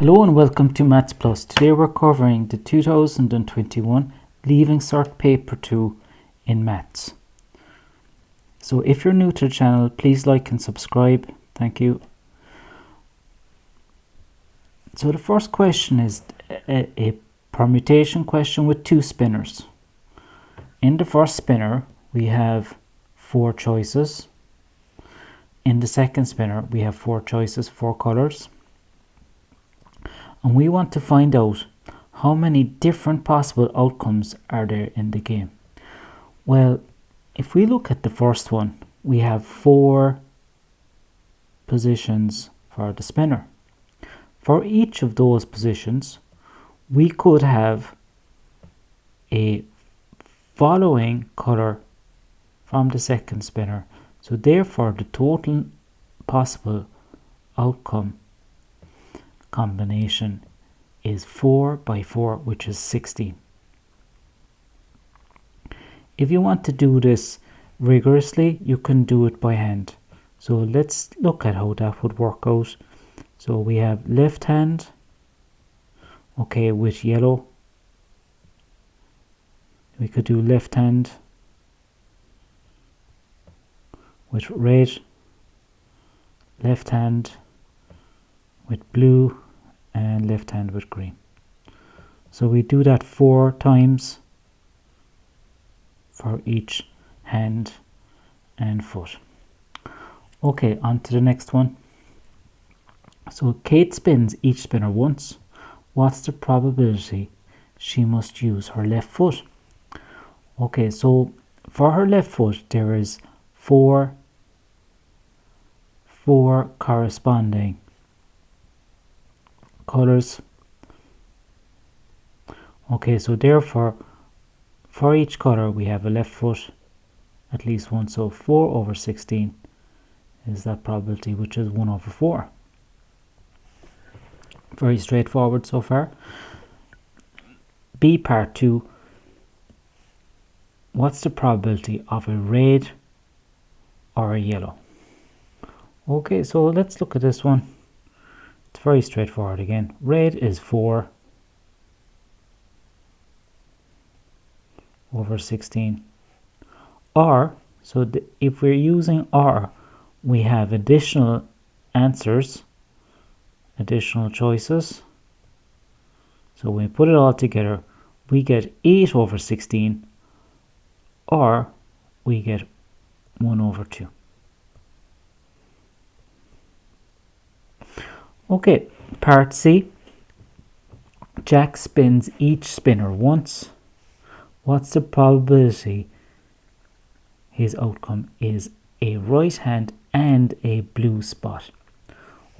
Hello and welcome to Maths Plus. Today we're covering the 2021 Leaving Cert Paper 2 in Maths. So if you're new to the channel, please like and subscribe. Thank you. So the first question is a permutation question with two spinners. In the first spinner, we have 4 choices. In the second spinner, we have 4 choices, 4 colors. And we want to find out how many different possible outcomes are there in the game. Well, if we look at the first one, we have 4 positions for the spinner. For each of those positions, we could have a following color from the second spinner. So therefore, the total possible outcome combination is 4 by 4, which is 16. If you want to do this rigorously, you can do it by hand. So let's look at how that would work out. So we have left hand, okay, with yellow. We could do left hand with red, left hand with blue, and left hand with green. So we do that 4 times for each hand and foot. Okay, on to the next one. So Kate spins each spinner once. What's the probability she must use her left foot? Okay, so for her left foot, there is 4 corresponding colors. Okay, so therefore for each color we have a left foot at least one, so 4 over 16 is that probability, which is 1 over 4. Very straightforward so far. B part 2, what's the probability of a red or a yellow? Okay, so let's look at this one. It's very straightforward again. Red is 4 over 16. Or, so if we're using or, we have additional answers, additional choices. So when we put it all together, we get 8 over 16, or we get 1 over 2. Okay, part C. Jack spins each spinner once. What's the probability his outcome is a right hand and a blue spot?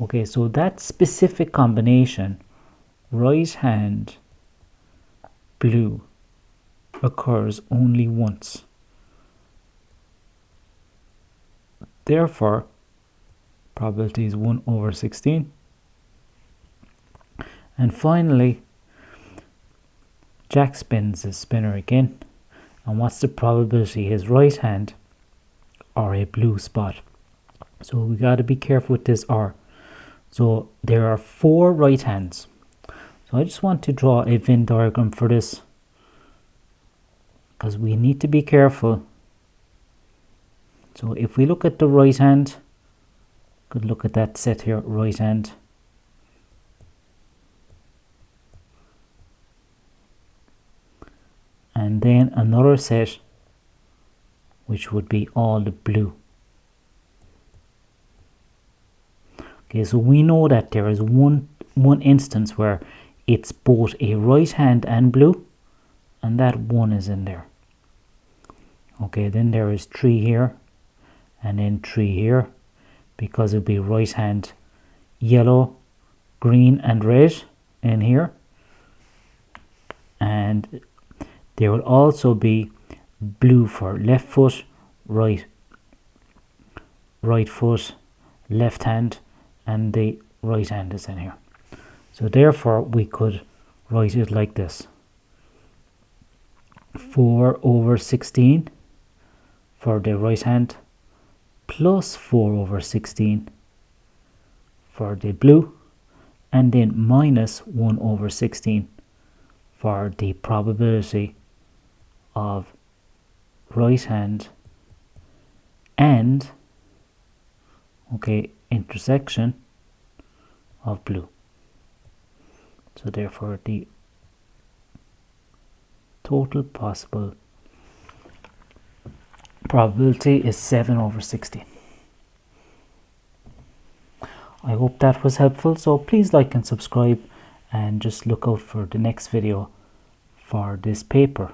Okay, so that specific combination, right hand, blue, occurs only once. Therefore, probability is 1 over 16. And finally, Jack spins his spinner again. And what's the probability his right hand or a blue spot? So we got to be careful with this or. So there are 4 right hands. So I just want to draw a Venn diagram for this, because we need to be careful. So if we look at the right hand, could look at that set here, right hand. And then another set, which would be all the blue. Okay, so we know that there is one instance where it's both a right hand and blue, and that 1 is in there. Okay, then there is 3 here, and then 3 here, because it would be right hand yellow, green and red in here. And there will also be blue for left foot, right foot, left hand, and the right hand is in here. So therefore we could write it like this: 4 over 16 for the right hand, plus 4 over 16 for the blue, and then minus 1 over 16 for the probability of right hand and, okay, intersection of blue. So therefore the total possible probability is 7 over 16. I hope that was helpful, so please like and subscribe and just look out for the next video for this paper.